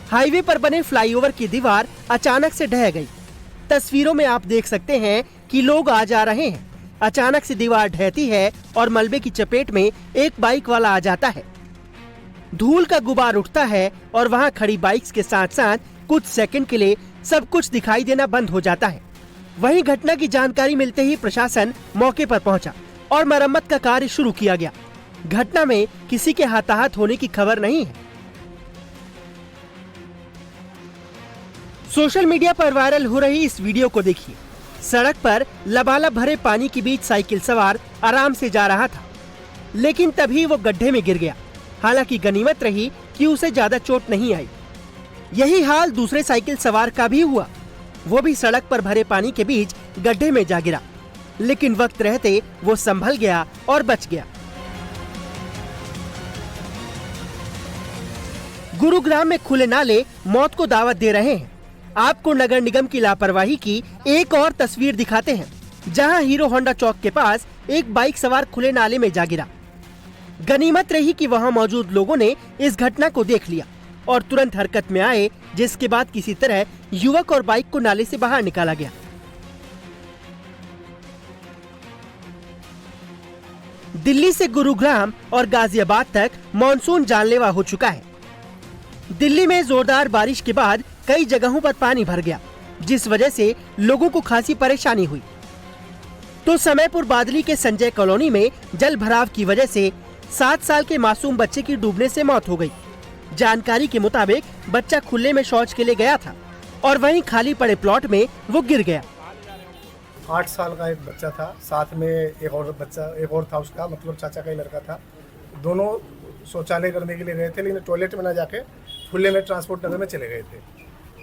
हाईवे पर बने फ्लाईओवर की दीवार अचानक से ढह गई। तस्वीरों में आप देख सकते हैं कि लोग आ जा रहे हैं। अचानक से दीवार ढहती है और मलबे की चपेट में एक बाइक वाला आ जाता है। धूल का गुबार उठता है और वहां खड़ी बाइक्स के साथ साथ कुछ सेकंड के लिए सब कुछ दिखाई देना बंद हो जाता है। वहीं घटना की जानकारी मिलते ही प्रशासन मौके पर पहुंचा और मरम्मत का कार्य शुरू किया गया। घटना में किसी के हताहत होने की खबर नहीं है। सोशल मीडिया पर वायरल हो रही इस वीडियो को देखिए। सड़क पर लबालब भरे पानी के बीच साइकिल सवार आराम से जा रहा था, लेकिन तभी वो गड्ढे में गिर गया। हालांकि गनीमत रही कि उसे ज्यादा चोट नहीं आई। यही हाल दूसरे साइकिल सवार का भी हुआ। वो भी सड़क पर भरे पानी के बीच गड्ढे में जा गिरा, लेकिन वक्त रहते वो संभल गया और बच गया। गुरुग्राम में खुले नाले मौत को दावत दे रहे हैं। आपको नगर निगम की लापरवाही की एक और तस्वीर दिखाते हैं, जहां हीरो होंडा चौक के पास एक बाइक सवार खुले नाले में जा गिरा। गनीमत रही कि वहां मौजूद लोगों ने इस घटना को देख लिया और तुरंत हरकत में आए, जिसके बाद किसी तरह युवक और बाइक को नाले से बाहर निकाला गया। दिल्ली से गुरुग्राम और गाजियाबाद तक मॉनसून जानलेवा हो चुका है। दिल्ली में जोरदार बारिश के बाद कई जगहों पर पानी भर गया, जिस वजह से लोगों को खासी परेशानी हुई। तो समयपुर बादली के संजय कॉलोनी में जल भराव की वजह से 7 साल के मासूम बच्चे की डूबने से मौत हो गई। जानकारी के मुताबिक बच्चा खुले में शौच के लिए गया था और वहीं खाली पड़े प्लॉट में वो गिर गया। 8 साल का एक बच्चा था, साथ में एक और था उसका, मतलब चाचा का ही लड़का था। दोनों शौचालय करने के लिए गए थे, लेकिन टॉयलेट में ना जाके खुले में ट्रांसपोर्ट नगर में चले गए थे।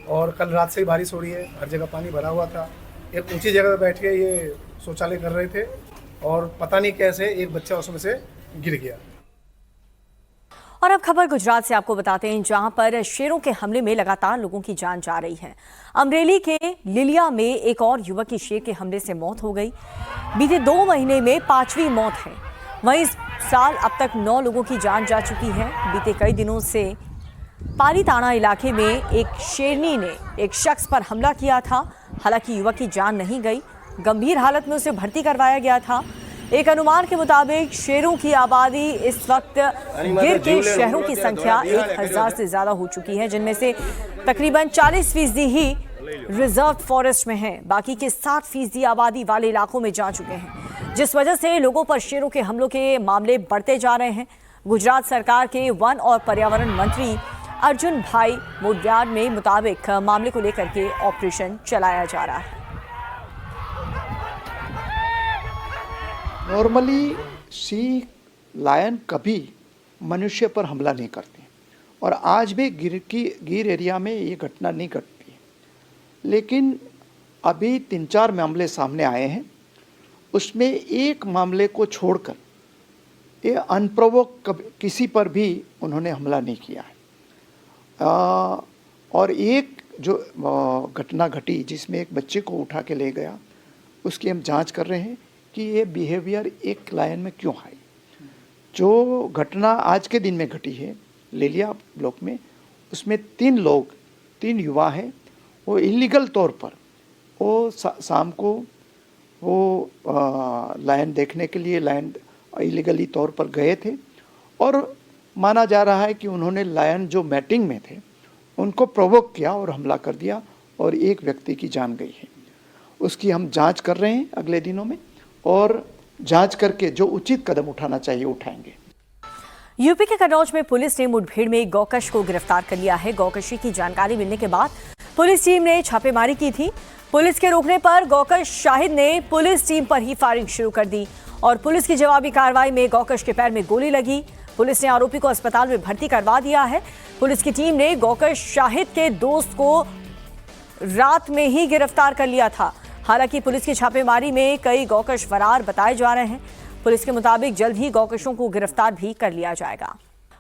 और कल रात से ही बारिश हो रही है, हर जगह पानी भरा हुआ था। एक ऊंची जगह पर बैठ के ये शौचालय कर रहे थे और पता नहीं कैसे एक बच्चा उसमें से गिर गया। और अब खबर गुजरात से आपको बताते हैं, जहां पर शेरों के हमले में लगातार लोगों की जान जा रही है। अमरेली के लिलिया में एक और युवक की शेर के हमले से मौत हो गई। बीते 2 महीने में 5वीं मौत है। वहीं इस साल अब तक 9 लोगों की जान जा चुकी है। बीते कई दिनों से पालीताना इलाके में एक शेरनी ने एक शख्स पर हमला किया था। हालांकि युवक की जान नहीं गई, गंभीर हालत में उसे भर्ती करवाया गया था। एक अनुमान के मुताबिक शेरों की आबादी इस वक्त गिर के शहरों की संख्या 1000 से ज्यादा हो चुकी है, जिनमें से तकरीबन 40% ही रिजर्व फॉरेस्ट में है। बाकी के 60% आबादी वाले इलाकों में जा चुके हैं, जिस वजह से लोगों पर शेरों के हमलों के मामले बढ़ते जा रहे हैं। गुजरात सरकार के वन और पर्यावरण मंत्री अर्जुन भाई मोडयार में मुताबिक मामले को लेकर के ऑपरेशन चलाया जा रहा है। नॉर्मली लायन कभी मनुष्य पर हमला नहीं करते और आज भी गिर एरिया में ये घटना नहीं घटती है। लेकिन अभी 3-4 मामले सामने आए हैं, उसमें एक मामले को छोड़कर ये अनप्रोवोक किसी पर भी उन्होंने हमला नहीं किया है। और एक जो घटना घटी जिसमें एक बच्चे को उठा के ले गया, उसकी हम जांच कर रहे हैं कि ये बिहेवियर एक लायन में क्यों आई। जो घटना आज के दिन में घटी है लिलिया ब्लॉक में, उसमें 3 युवा हैं। वो इलीगल तौर पर वो शाम को वो लायन देखने के लिए लायन इलीगली तौर पर गए थे और माना जा रहा है कि उन्होंने लायन जो मैटिंग में थे उनको प्रोवोक किया और हमला कर दिया और एक व्यक्ति की जान गई है। उसकी हम जांच कर रहे हैं अगले दिनों में और जांच करके जो उचित कदम उठाना चाहिए उठाएंगे। यूपी के कन्नौज में पुलिस ने मुठभेड़ में गौकश को गिरफ्तार कर लिया है। गौकशी की जानकारी मिलने के बाद पुलिस टीम ने छापेमारी की थी। पुलिस के रोकने पर गौकश शाहिद ने पुलिस टीम पर ही फायरिंग शुरू कर दी और पुलिस की जवाबी कार्रवाई में गौकश के पैर में गोली लगी। पुलिस ने आरोपी को अस्पताल में भर्ती करवा दिया है। पुलिस की टीम ने गौकश शाहिद के दोस्त को रात में ही गिरफ्तार कर लिया था। हालांकि पुलिस की छापेमारी में कई गौकश फरार बताए जा रहे हैं। पुलिस के मुताबिक जल्द ही गौकशों को गिरफ्तार भी कर लिया जाएगा।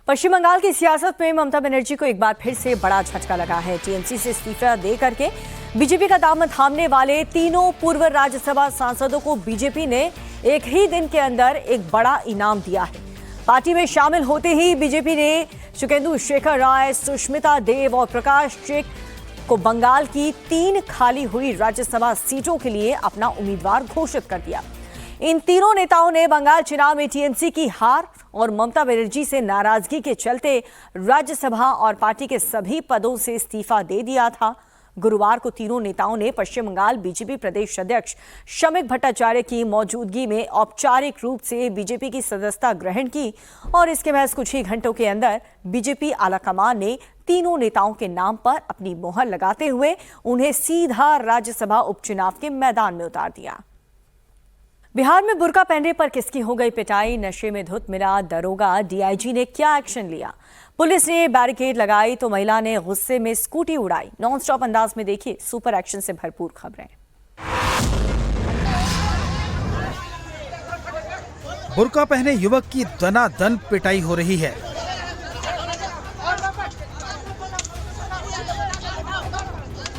पश्चिम बंगाल की सियासत में ममता बनर्जी को एक बार फिर से बड़ा झटका लगा है। टीएमसी से इस्तीफा दे करके बीजेपी का दामन थामने वाले तीनों पूर्व राज्यसभा सांसदों को बीजेपी ने एक ही दिन के अंदर एक बड़ा इनाम दिया है। पार्टी में शामिल होते ही बीजेपी ने सुखेंदु शेखर राय, सुष्मिता देव और प्रकाश चेक को बंगाल की 3 खाली हुई राज्यसभा सीटों के लिए अपना उम्मीदवार घोषित कर दिया। इन तीनों नेताओं ने बंगाल चुनाव में टीएमसी की हार और ममता बनर्जी से नाराजगी के चलते राज्यसभा और पार्टी के सभी पदों से इस्तीफा दे दिया था। गुरुवार को तीनों नेताओं ने पश्चिम बंगाल बीजेपी प्रदेश अध्यक्ष शमिक भट्टाचार्य की मौजूदगी में औपचारिक रूप से बीजेपी की सदस्यता ग्रहण की और इसके महज कुछ ही घंटों के अंदर बीजेपी आलाकमान ने तीनों नेताओं के नाम पर अपनी मोहर लगाते हुए उन्हें सीधा राज्यसभा उपचुनाव के मैदान में उतार दिया। बिहार में बुर्का पहनने पर किसकी हो गई पिटाई, नशे में धुत मिला दरोगा, डीआईजी ने क्या एक्शन लिया। पुलिस ने बैरिकेड लगाई तो महिला ने गुस्से में स्कूटी उड़ाई। नॉन स्टॉप अंदाज में देखिए सुपर एक्शन से भरपूर खबरें। बुर्का पहने युवक की दनादन पिटाई हो रही है।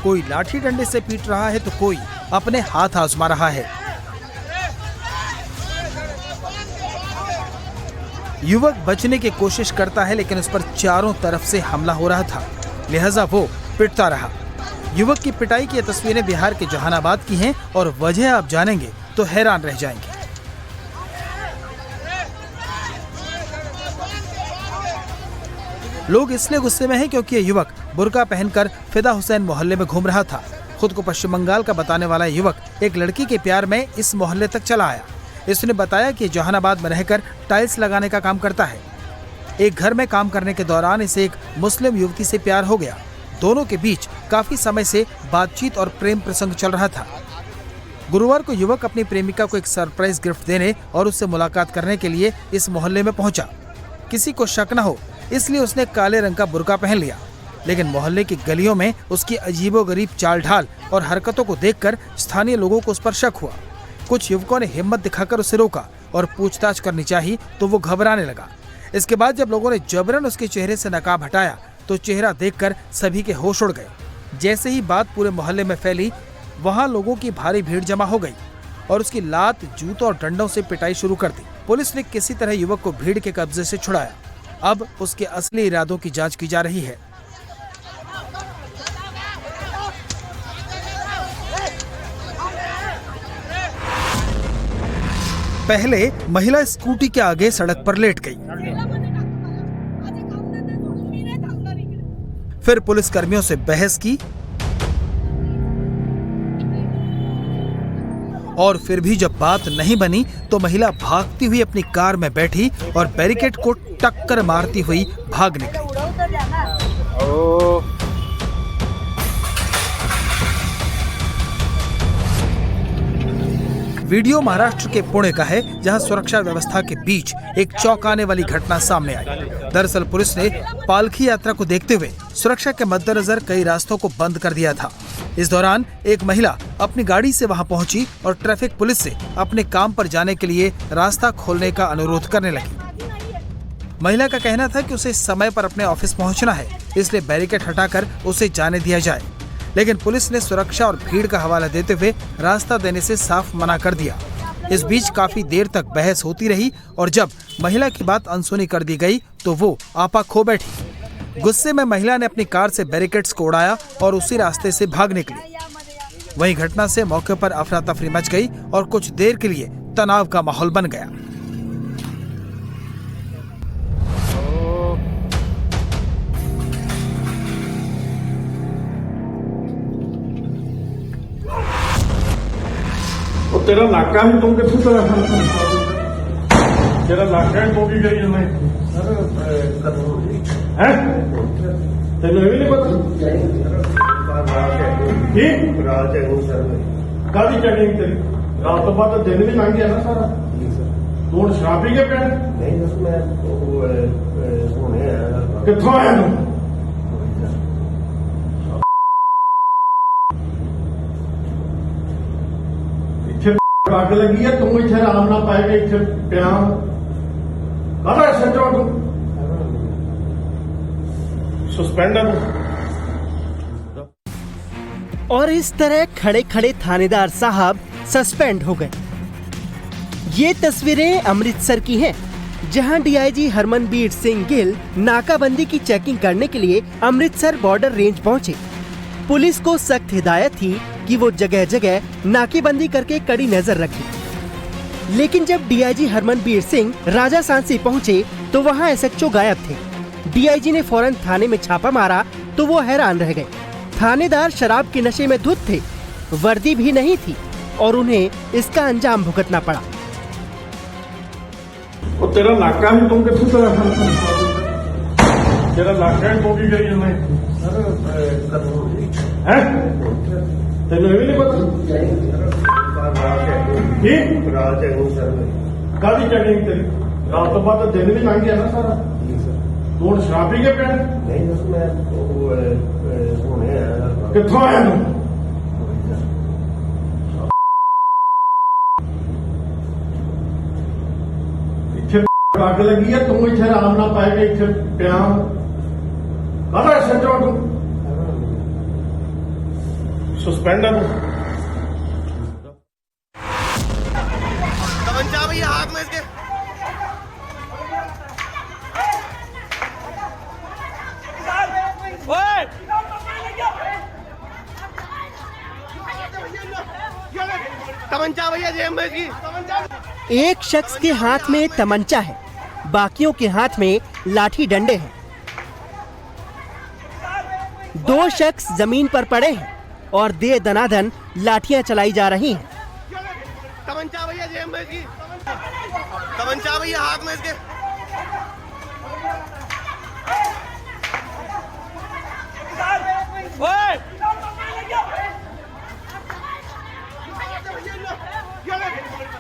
कोई लाठी डंडे से पीट रहा है तो कोई अपने हाथ आजमा रहा है। युवक बचने की कोशिश करता है लेकिन उस पर चारों तरफ से हमला हो रहा था, लिहाजा वो पिटता रहा। युवक की पिटाई की तस्वीरें बिहार के जहानाबाद की हैं और वजह आप जानेंगे तो हैरान रह जाएंगे। लोग इसलिए गुस्से में हैं क्योंकि ये युवक बुर्का पहनकर फिदा हुसैन मोहल्ले में घूम रहा था। खुद को पश्चिम बंगाल का बताने वाला युवक एक लड़की के प्यार में इस मोहल्ले तक चला आया। इसने बताया कि जहानाबाद में रहकर टाइल्स लगाने का काम करता है। एक घर में काम करने के दौरान इसे एक मुस्लिम युवती से प्यार हो गया। दोनों के बीच काफी समय से बातचीत और प्रेम प्रसंग चल रहा था। गुरुवार को युवक अपनी प्रेमिका को एक सरप्राइज गिफ्ट देने और उससे मुलाकात करने के लिए इस मोहल्ले में पहुंचा। किसी को शक न हो इसलिए उसने काले रंग का बुर्का पहन लिया, लेकिन मोहल्ले की गलियों में उसकी अजीबोगरीब चाल ढाल और हरकतों को देखकर स्थानीय लोगों को उस पर शक हुआ। कुछ युवकों ने हिम्मत दिखाकर उसे रोका और पूछताछ करनी चाहिए तो वो घबराने लगा। इसके बाद जब लोगों ने जबरन उसके चेहरे से नकाब हटाया तो चेहरा देखकर सभी के होश उड़ गए। जैसे ही बात पूरे मोहल्ले में फैली, वहां लोगों की भारी भीड़ जमा हो गई और उसकी लात, जूतों और डंडों से पिटाई शुरू कर दी। पुलिस ने किसी तरह युवक को भीड़ के कब्जे से छुड़ाया। अब उसके असली इरादों की जांच की जा रही है। पहले महिला स्कूटी के आगे सड़क पर लेट गई, फिर पुलिस कर्मियों से बहस की और फिर भी जब बात नहीं बनी तो महिला भागती हुई अपनी कार में बैठी और बैरिकेड को टक्कर मारती हुई भाग निकली। वीडियो महाराष्ट्र के पुणे का है, जहां सुरक्षा व्यवस्था के बीच एक चौंकाने वाली घटना सामने आई। दरअसल पुलिस ने पालकी यात्रा को देखते हुए सुरक्षा के मद्देनजर कई रास्तों को बंद कर दिया था। इस दौरान एक महिला अपनी गाड़ी से वहां पहुंची और ट्रैफिक पुलिस से अपने काम पर जाने के लिए रास्ता खोलने का अनुरोध करने लगी। महिला का कहना था कि उसे समय पर अपने ऑफिस पहुंचना है, इसलिए बैरिकेड हटाकर उसे जाने दिया जाए, लेकिन पुलिस ने सुरक्षा और भीड़ का हवाला देते हुए रास्ता देने से साफ मना कर दिया। इस बीच काफी देर तक बहस होती रही और जब महिला की बात अनसुनी कर दी गई तो वो आपा खो बैठी। गुस्से में महिला ने अपनी कार से बैरिकेड्स को उड़ाया और उसी रास्ते से भाग निकली। वहीं घटना से मौके पर अफरा तफरी मच गई और कुछ देर के लिए तनाव का माहौल बन गया। तेरा नाका ही तुम कितनी तरह तेरा नाका ही टोकी गई है तेन भी नहीं पता कादी चैकिंग तेरी रात तो बाद दिन भी लंघ गया ना सारा। तू हूँ शराब पी के पे कितों आया तू? अग लगी है, तू इतने आराम ना पाएगा, इतने प्या सचो तू सस्पेंड है। और इस तरह खड़े खड़े थानेदार साहब सस्पेंड हो गए। ये तस्वीरें अमृतसर की हैं, जहां डीआईजी हरमनबीर सिंह गिल नाकाबंदी की चेकिंग करने के लिए अमृतसर बॉर्डर रेंज पहुंचे। पुलिस को सख्त हिदायत थी कि वो जगह जगह नाकेबंदी करके कड़ी नजर रखे। लेकिन जब डीआईजी हरमनबीर सिंह राजा सांसी पहुंचे तो वहां एसएचओ गायब थे। डीआईजी ने फौरन थाने में छापा मारा तो वो हैरान रह गए। थानेदार शराब के नशे में धुत थे, वर्दी भी नहीं थी और उन्हें इसका अंजाम भुगतना पड़ा। तेरा नाका ही तुम कितनी तरह तेरा नाका ही टोकी गई है तेन भी नहीं पता कादी चैकिंग तेरी रात तो बाद दिन भी लंघ गया ना सारा। तू हूँ शराब पी के पे कितों आया तू? इतने अग लगी है, तू इतने आराम ना पाएगा, इतने प्या सचो तू सस्पेंड है। तमंचा भैया हाथ में इसके तमंचा भैया जेब में इसकी। एक शख्स के हाथ में तमंचा है, बाकियों के हाथ में लाठी डंडे हैं। दो शख्स जमीन पर पड़े हैं और दे दनादन लाठियां चलाई जा रही हैं। तमंचा भैया जेब में इसकी। तमंचा भैया हाथ में इसके।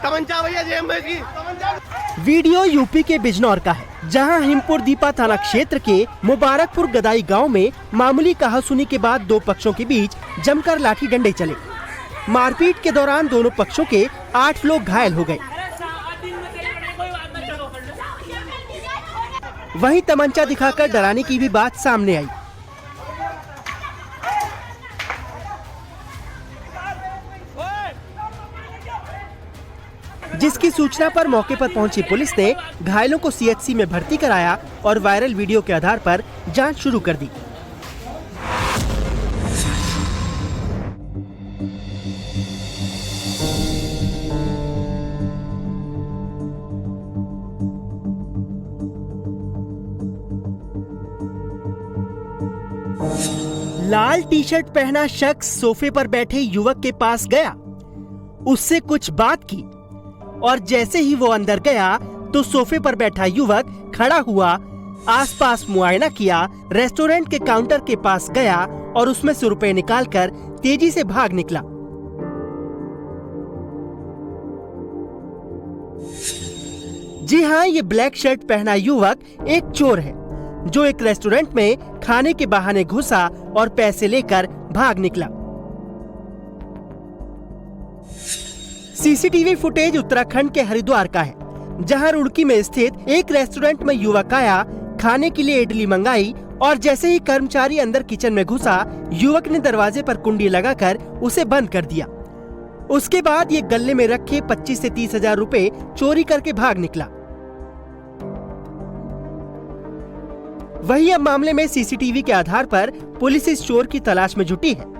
तमंचा भैया जेब में इसकी। वीडियो यूपी के बिजनौर का है, जहां हिमपुर दीपा थाना क्षेत्र के मुबारकपुर गदाई गांव में मामूली कहासुनी के बाद दो पक्षों के बीच जमकर लाठी डंडे चले। मारपीट के दौरान दोनों पक्षों के 8 लोग घायल हो गए। वहीं तमंचा दिखाकर डराने की भी बात सामने आई। जिसकी सूचना पर मौके पर पहुंची पुलिस ने घायलों को सीएचसी में भर्ती कराया और वायरल वीडियो के आधार पर जांच शुरू कर दी। लाल टी शर्ट पहना शख्स सोफे पर बैठे युवक के पास गया, उससे कुछ बात की और जैसे ही वो अंदर गया तो सोफे पर बैठा युवक खड़ा हुआ, आसपास मुआयना किया, रेस्टोरेंट के काउंटर के पास गया और उसमें से रुपए निकालकर तेजी से भाग निकला। जी हाँ, ये ब्लैक शर्ट पहना युवक एक चोर है जो एक रेस्टोरेंट में खाने के बहाने घुसा और पैसे लेकर भाग निकला। सीसीटीवी फुटेज उत्तराखंड के हरिद्वार का है, जहां रुड़की में स्थित एक रेस्टोरेंट में युवक आया, खाने के लिए इडली मंगाई और जैसे ही कर्मचारी अंदर किचन में घुसा, युवक ने दरवाजे पर कुंडी लगाकर उसे बंद कर दिया। उसके बाद ये गले में रखे 25 से 30 हजार रुपए चोरी करके भाग निकला। वहीं अब मामले में सीसीटीवी के आधार पर पुलिस इस चोर की तलाश में जुटी है।